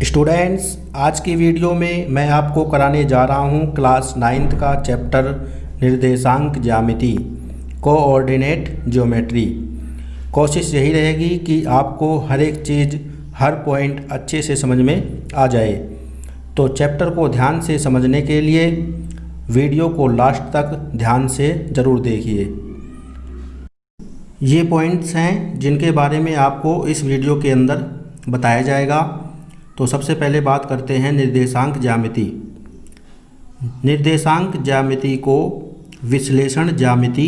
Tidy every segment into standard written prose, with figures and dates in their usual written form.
Students, आज की video में मैं आपको कराने जा रहा हूं क्लास 9th का चैप्टर निर्देशांक ज्यामिति कोऑर्डिनेट ज्योमेट्री। कोशिश यही रहेगी कि आपको हर एक चीज़ हर पॉइंट अच्छे से समझ में आ जाए। तो चैप्टर को ध्यान से समझने के लिए वीडियो को लास्ट तक ध्यान से ज़रूर देखिए। ये पॉइंट्स हैं जिनके बारे में आपको इस वीडियो के अंदर बताया जाएगा। तो सबसे पहले बात करते हैं निर्देशांक ज्यामिति। निर्देशांक ज्यामिति को विश्लेषण ज्यामिति,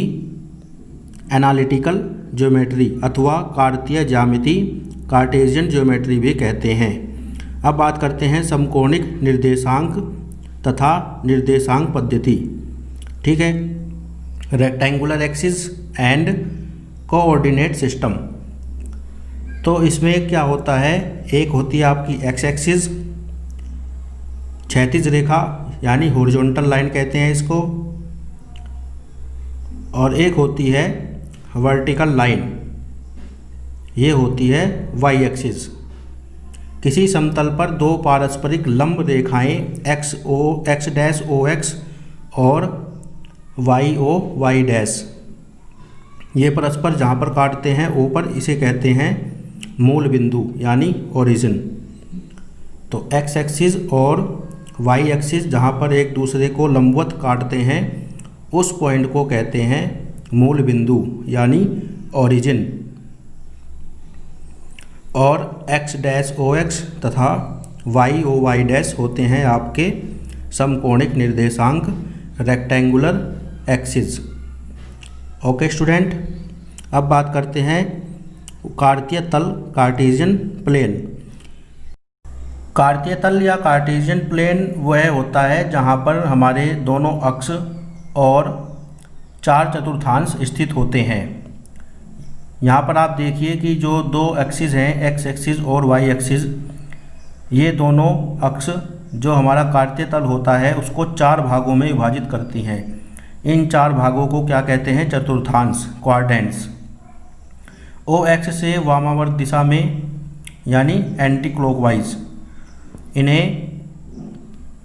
एनालिटिकल ज्योमेट्री अथवा कार्तीय ज्यामिति, कार्टेशियन ज्योमेट्री भी कहते हैं। अब बात करते हैं समकोणिक निर्देशांक तथा निर्देशांक पद्धति। ठीक है, rectangular axis and coordinate system. तो इसमें क्या होता है, एक होती है आपकी एक्स एक्सिस, क्षैतिज रेखा यानी हॉरिजॉन्टल लाइन कहते हैं इसको, और एक होती है वर्टिकल लाइन, ये होती है वाई एक्सिस। किसी समतल पर दो पारस्परिक लंब रेखाएं एक्स डैश ओ एक्स और वाई ओ वाई डैश, ये परस्पर जहाँ पर काटते हैं ओ पर, इसे कहते हैं मूल बिंदु यानी ओरिजिन। तो एक्स एक्सिस और वाई एक्सिस जहाँ पर एक दूसरे को लंबवत काटते हैं उस पॉइंट को कहते हैं मूल बिंदु यानी ओरिजिन। और एक्स डैश ओ एक्स तथा वाई ओ वाई डैश होते हैं आपके समकोणिक निर्देशांक, रेक्टेंगुलर एक्सिस। ओके स्टूडेंट, अब बात करते हैं कार्तीय तल, कार्टेशियन प्लेन। कार्तीय तल या कार्टेशियन प्लेन वह होता है जहाँ पर हमारे दोनों अक्ष और 4 चतुर्थांश स्थित होते हैं। यहाँ पर आप देखिए कि जो दो एक्सिस हैं, एक्स एक्सिस और वाई एक्सिस, ये दोनों अक्ष जो हमारा कार्तीय तल होता है उसको 4 भागों में विभाजित करती हैं। इन 4 भागों को क्या कहते हैं, चतुर्थांश, क्वाड्रेंट्स। ओ एक्स से वामावर्त दिशा में यानी एंटी क्लॉकवाइज, इन्हें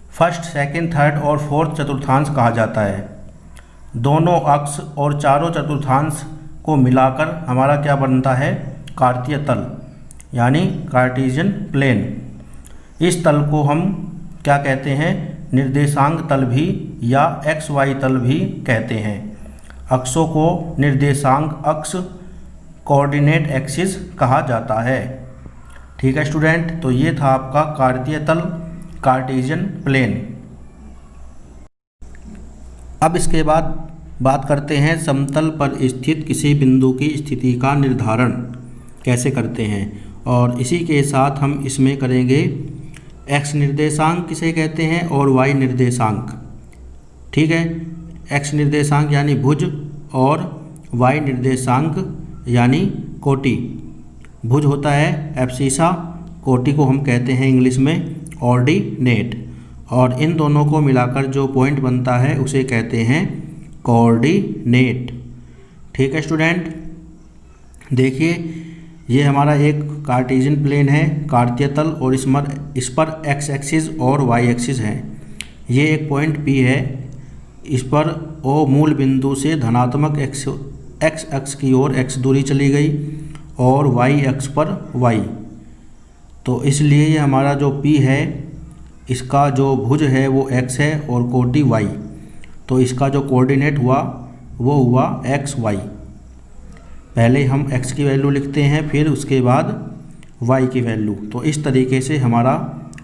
फर्स्ट, सेकंड, थर्ड और फोर्थ चतुर्थांश कहा जाता है। दोनों अक्ष और चारों चतुर्थांश को मिलाकर हमारा क्या बनता है, कार्तीय तल यानी कार्टेशियन प्लेन। इस तल को हम क्या कहते हैं, निर्देशांक तल भी या एक्स वाई तल भी कहते हैं। अक्षों को निर्देशांक अक्ष, कोऑर्डिनेट एक्सिस कहा जाता है। ठीक है स्टूडेंट, तो ये था आपका कार्तीय तल, कार्टेशियन प्लेन। अब इसके बाद बात करते हैं समतल पर स्थित किसी बिंदु की स्थिति का निर्धारण कैसे करते हैं, और इसी के साथ हम इसमें करेंगे एक्स निर्देशांक किसे कहते हैं और वाई निर्देशांक। ठीक है, एक्स निर्देशांक यानी भुज और वाई निर्देशांक यानी कोटि। भुज होता है एब्सिसा, कोटि को हम कहते हैं इंग्लिश में ऑर्डिनेट, और इन दोनों को मिलाकर जो पॉइंट बनता है उसे कहते हैं कोऑर्डिनेट। ठीक है स्टूडेंट, देखिए ये हमारा एक कार्टेशियन प्लेन है, कार्तीय तल, और इस पर एक्स एक्सिस और वाई एक्सिस है। ये एक पॉइंट P है, इस पर O मूल बिंदु से धनात्मक एक्स अक्ष की ओर x दूरी चली गई और y अक्ष पर y। तो इसलिए ये हमारा जो P है, इसका जो भुज है वो x है और कोटि y। तो इसका जो कोऑर्डिनेट हुआ वो हुआ एक्स वाई। पहले हम x की वैल्यू लिखते हैं, फिर उसके बाद y की वैल्यू। तो इस तरीके से हमारा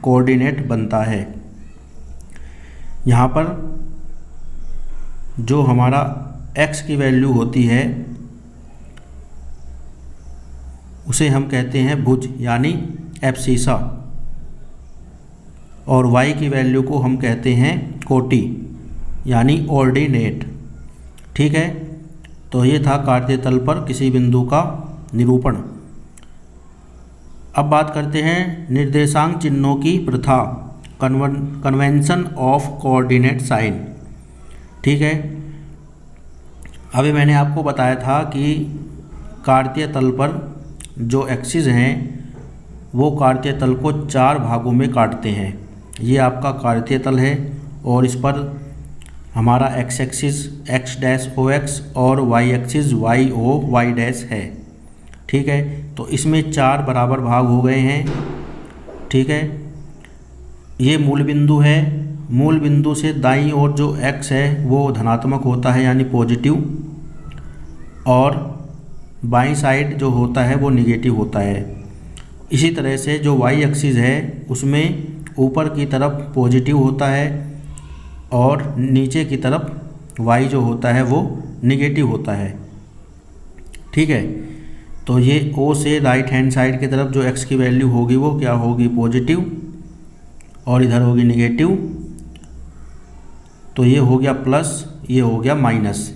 कोऑर्डिनेट बनता है। यहाँ पर जो हमारा x की वैल्यू होती है उसे हम कहते हैं भुज यानी एब्सिसा, और y की वैल्यू को हम कहते हैं कोटि यानी ऑर्डिनेट। ठीक है, तो ये था कार्तीय तल पर किसी बिंदु का निरूपण। अब बात करते हैं निर्देशांक चिन्हों की प्रथा, कन्वेंशन ऑफ कोऑर्डिनेट साइन। ठीक है, अभी मैंने आपको बताया था कि कार्तीय तल पर जो एक्सिस हैं वो कार्तीय तल को 4 भागों में काटते हैं। ये आपका कार्तीय तल है और इस पर हमारा X axis X dash O X और Y axis Y O Y dash है। ठीक है, तो इसमें 4 बराबर भाग हो गए हैं। ठीक है, ये मूल बिंदु है। मूल बिंदु से दाईं ओर जो x है वो धनात्मक होता है यानी पॉजिटिव, और बाईं साइड जो होता है वो निगेटिव होता है। इसी तरह से जो y एक्सिस है उसमें ऊपर की तरफ पॉजिटिव होता है और नीचे की तरफ y जो होता है वो निगेटिव होता है। ठीक है, तो ये O से राइट हैंड साइड की तरफ जो x की वैल्यू होगी वो क्या होगी, पॉजिटिव, और इधर होगी निगेटिव। तो ये हो गया प्लस, ये हो गया माइनस।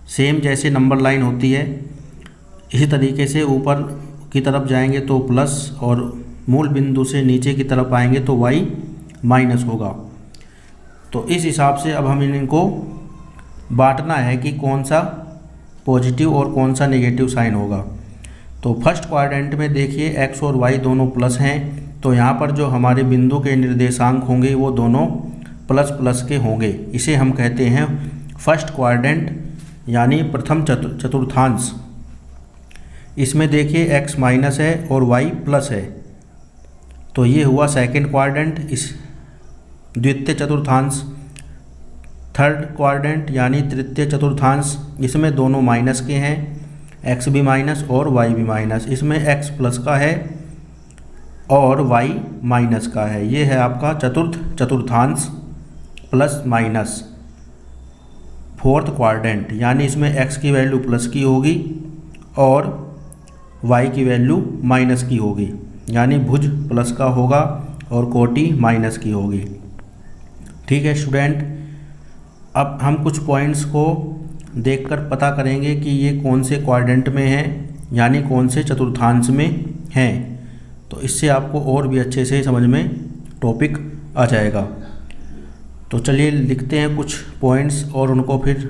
सेम जैसे नंबर लाइन होती है इसी तरीके से ऊपर की तरफ जाएंगे तो प्लस, और मूल बिंदु से नीचे की तरफ आएंगे तो y माइनस होगा। तो इस हिसाब से अब हम इनको बांटना है कि कौन सा पॉजिटिव और कौन सा नेगेटिव साइन होगा। तो फर्स्ट क्वाड्रेंट में देखिए x और y दोनों प्लस हैं, तो यहाँ पर जो हमारे बिंदु के निर्देशांक होंगे वो दोनों प्लस प्लस के होंगे। इसे हम कहते हैं फर्स्ट क्वाड्रेंट यानी प्रथम चतुर्थांश। इसमें देखिए x माइनस है और y प्लस है, तो ये हुआ सेकंड क्वाड्रेंट, इस द्वितीय चतुर्थांश। थर्ड क्वाड्रेंट यानी तृतीय चतुर्थांश, इसमें दोनों माइनस के हैं, x भी माइनस और y भी माइनस। इसमें x प्लस का है और y माइनस का है। ये है आपका चतुर्थ चतुर्थांश प्लस माइनस। फोर्थ क्वाड्रेंट यानी इसमें x की वैल्यू प्लस की होगी और y की वैल्यू माइनस की होगी, यानी भुज प्लस का होगा और कोटि माइनस की होगी। ठीक है स्टूडेंट, अब हम कुछ पॉइंट्स को देखकर पता करेंगे कि ये कौन से क्वाड्रेंट में है यानी कौन से चतुर्थांश में हैं। तो इससे आपको और भी अच्छे से समझ में टॉपिक आ जाएगा। तो चलिए लिखते हैं कुछ पॉइंट्स और उनको फिर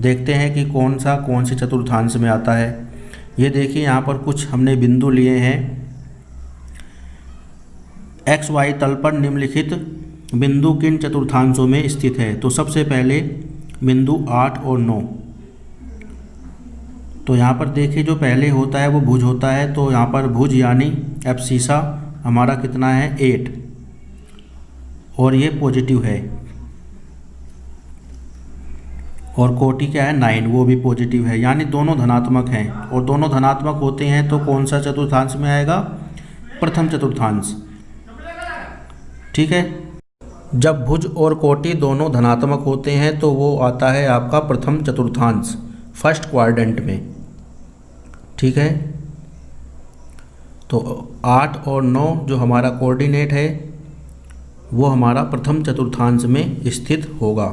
देखते हैं कि कौन से चतुर्थांश में आता है। ये देखिए यहाँ पर कुछ हमने बिंदु लिए हैं। एक्स वाई तल पर निम्नलिखित बिंदु किन चतुर्थांशों में स्थित है। तो सबसे पहले बिंदु 8 और 9। तो यहाँ पर देखिए जो पहले होता है वो भुज होता है, तो यहाँ पर भुज यानी एब्सिसा हमारा कितना है 8 और ये पॉजिटिव है, और कोटि क्या है 9, वो भी पॉजिटिव है, यानी दोनों धनात्मक हैं। और दोनों धनात्मक होते हैं तो कौन सा चतुर्थांश में आएगा, प्रथम चतुर्थांश। ठीक है, जब भुज और कोटि दोनों धनात्मक होते हैं तो वो आता है आपका प्रथम चतुर्थांश फर्स्ट क्वाड्रेंट में। ठीक है, तो 8 और 9 जो हमारा कोऑर्डिनेट है वो हमारा प्रथम चतुर्थांश में स्थित होगा।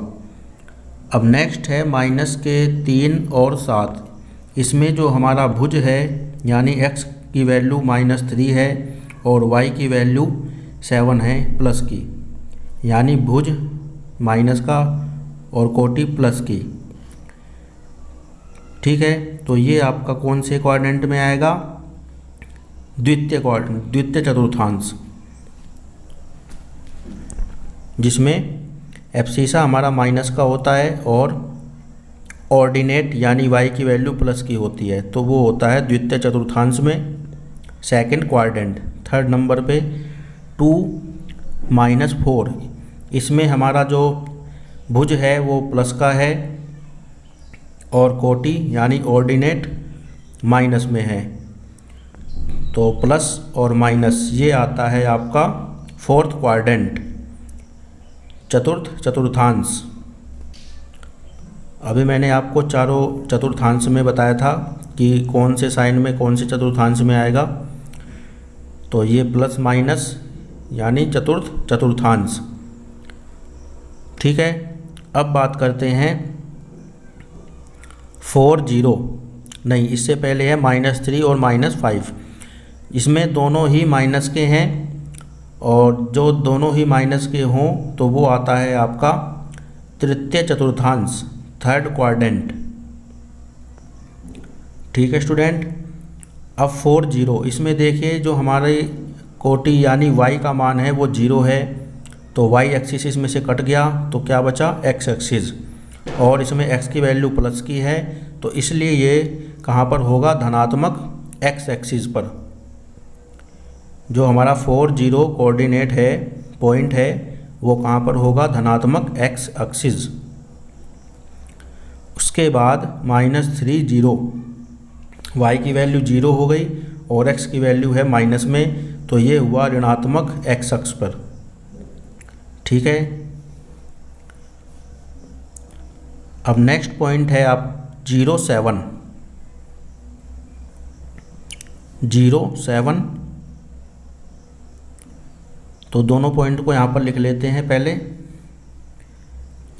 अब नेक्स्ट है माइनस के 3 और 7। इसमें जो हमारा भुज है यानी x की वैल्यू -3 है और y की वैल्यू 7 है प्लस की, यानी भुज माइनस का और कोटि प्लस की। ठीक है, तो ये आपका कौन से क्वाड्रेंट में आएगा, द्वितीय चतुर्थांश, जिसमें एब्सिसा हमारा माइनस का होता है और ऑर्डिनेट यानी y की वैल्यू प्लस की होती है, तो वो होता है द्वितीय चतुर्थांश में सेकंड क्वाड्रेंट। थर्ड नंबर पे 2 - 4, इसमें हमारा जो भुज है वो प्लस का है और कोटि यानी ऑर्डिनेट माइनस में है, तो प्लस और माइनस ये आता है आपका फोर्थ क्वाड्रेंट, चतुर्थ चतुर्थांश। अभी मैंने आपको चारों चतुर्थांश में बताया था कि कौन से साइन में कौन से चतुर्थांश में आएगा, तो ये प्लस माइनस यानी चतुर्थ चतुर्थांश। ठीक है, अब बात करते हैं 4 0, नहीं इससे पहले है -3 और -5। इसमें दोनों ही माइनस के हैं और जो दोनों ही माइनस के हों तो वो आता है आपका तृतीय चतुर्थांश, थर्ड क्वाड्रेंट। ठीक है स्टूडेंट, अब 4 0, इसमें देखिए जो हमारे कोटि यानी y का मान है वो 0 है, तो y एक्सिस इसमें से कट गया, तो क्या बचा x एक्सिस, और इसमें x की वैल्यू प्लस की है, तो इसलिए ये कहाँ पर होगा, धनात्मक x एक्सिस पर। जो हमारा 4 0 कोऑर्डिनेट है, पॉइंट है, वो कहाँ पर होगा, धनात्मक x एक्सिस। उसके बाद -3 0, y की वैल्यू 0 हो गई और x की वैल्यू है माइनस में, तो ये हुआ ऋणात्मक x अक्ष पर। ठीक है। अब नेक्स्ट पॉइंट है आप 0 7 0 7, तो दोनों पॉइंट को यहाँ पर लिख लेते हैं पहले।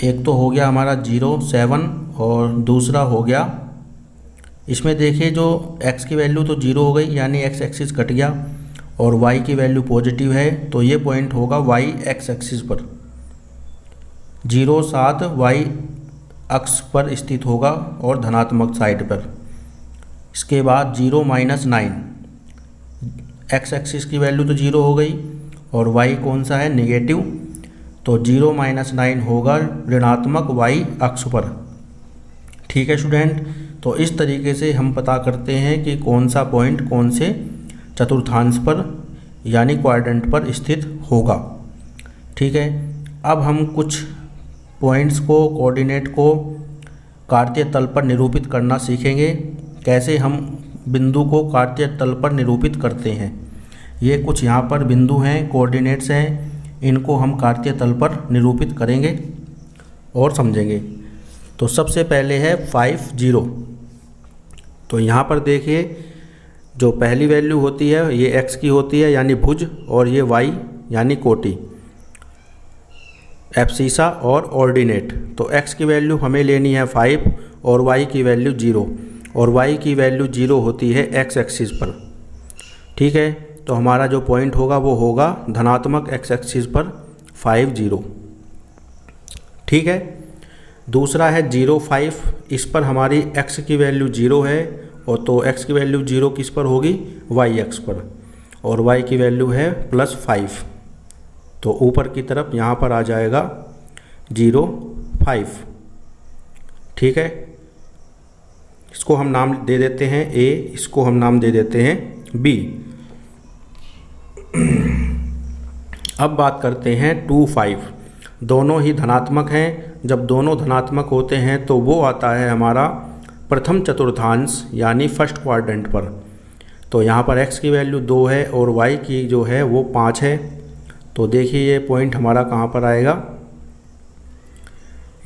एक तो हो गया हमारा 0 7 और दूसरा हो गया, इसमें देखिए जो x की वैल्यू तो 0 हो गई यानी x एक्सिस कट गया, और y की वैल्यू पॉजिटिव है, तो ये पॉइंट होगा y x एक्सिस पर। 0 7 y अक्ष पर स्थित होगा और धनात्मक साइड पर। इसके बाद 0 -9, x एक्सिस की वैल्यू तो 0 हो गई और y कौन सा है, नेगेटिव, तो 0 -9 होगा ऋणात्मक y अक्ष पर। ठीक है स्टूडेंट, तो इस तरीके से हम पता करते हैं कि कौन सा पॉइंट कौन से चतुर्थांश पर यानी क्वाड्रेंट पर स्थित होगा। ठीक है। अब हम कुछ पॉइंट्स को, कोऑर्डिनेट को कार्तीय तल पर निरूपित करना सीखेंगे। कैसे हम बिंदु को कार्तीय तल पर निरूपित करते हैं। ये कुछ यहाँ पर बिंदु हैं, कोऑर्डिनेट्स हैं, इनको हम कार्तीय तल पर निरूपित करेंगे और समझेंगे। तो सबसे पहले है 5 0, तो यहाँ पर देखिए जो पहली वैल्यू होती है ये x की होती है यानी भुज, और ये y यानी कोटि, एब्सिसा और ऑर्डिनेट। तो x की वैल्यू हमें लेनी है 5 और y की वैल्यू 0, और y की वैल्यू 0 होती है x एक्सिस पर। ठीक है, तो हमारा जो पॉइंट होगा वो होगा धनात्मक x एक्सिस पर 5 0। ठीक है। दूसरा है 0 5, इस पर हमारी x की वैल्यू 0 है, और तो x की वैल्यू 0 किस पर होगी, y अक्ष पर, और y की वैल्यू है +5, तो ऊपर की तरफ यहाँ पर आ जाएगा 0 5। ठीक है, इसको हम नाम दे देते हैं A, इसको हम नाम दे देते हैं B। अब बात करते हैं 2 5, दोनों ही धनात्मक हैं। जब दोनों धनात्मक होते हैं तो वो आता है हमारा प्रथम चतुर्थांश यानी फर्स्ट क्वाड्रेंट पर। तो यहाँ पर x की वैल्यू 2 है और y की जो है वो 5 है, तो देखिए ये पॉइंट हमारा कहाँ पर आएगा,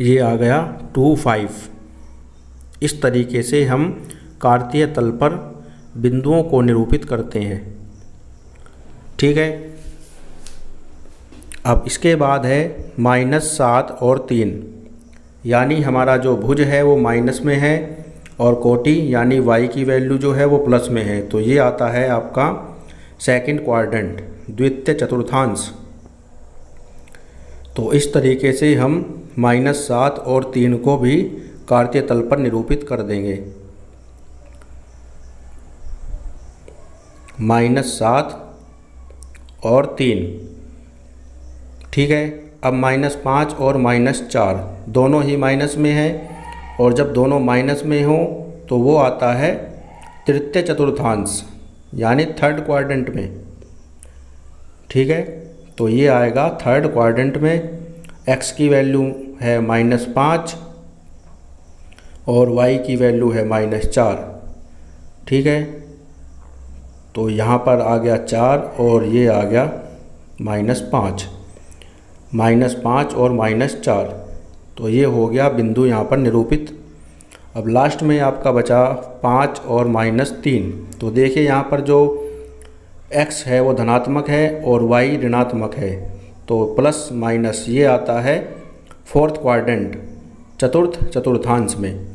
ये आ गया 2 5। इस तरीके से हम कार्तीय तल पर बिंदुओं को निरूपित करते हैं। ठीक है। अब इसके बाद है -7 और 3, यानी हमारा जो भुज है वो माइनस में है और कोटि यानी y की वैल्यू जो है वो प्लस में है, तो ये आता है आपका सेकंड क्वाड्रेंट, द्वितीय चतुर्थांश। तो इस तरीके से हम -7 और 3 को भी कार्तीय तल पर निरूपित कर देंगे। -7 और 3। ठीक है। अब -5 और -4 दोनों ही माइनस में है, और जब दोनों माइनस में हो तो वो आता है तृतीय चतुर्थांश यानी थर्ड क्वाड्रेंट में। ठीक है, तो ये आएगा थर्ड क्वाड्रेंट में। x की वैल्यू है -5 और y की वैल्यू है -4। ठीक है, तो यहाँ पर आ गया 4 और ये आ गया -5, -5 और -4, तो ये हो गया बिंदु यहाँ पर निरूपित। अब लास्ट में आपका बचा 5 और -3। तो देखिए यहाँ पर जो x है वो धनात्मक है और y ऋणात्मक है, तो प्लस माइनस ये आता है फोर्थ क्वाड्रेंट, चतुर्थ चतुर्थांश में।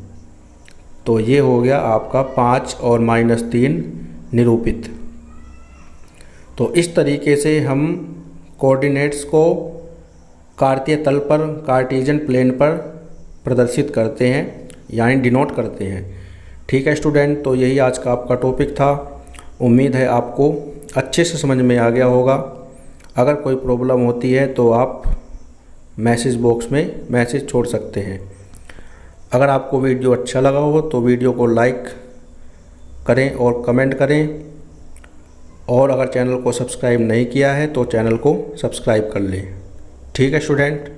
तो ये हो गया आपका 5 और -3 निरूपित। तो इस तरीके से हम कोऑर्डिनेट्स को कार्तीय तल पर, कार्टेशियन प्लेन पर प्रदर्शित करते हैं यानी डिनोट करते हैं। ठीक है स्टूडेंट, तो यही आज का आपका टॉपिक था। उम्मीद है आपको अच्छे से समझ में आ गया होगा। अगर कोई प्रॉब्लम होती है तो आप मैसेज बॉक्स में मैसेज छोड़ सकते हैं। अगर आपको वीडियो अच्छा लगा हो तो वीडियो को लाइक करें और कमेंट करें, और अगर चैनल को सब्सक्राइब नहीं किया है तो चैनल को सब्सक्राइब कर लें। ठीक है स्टूडेंट।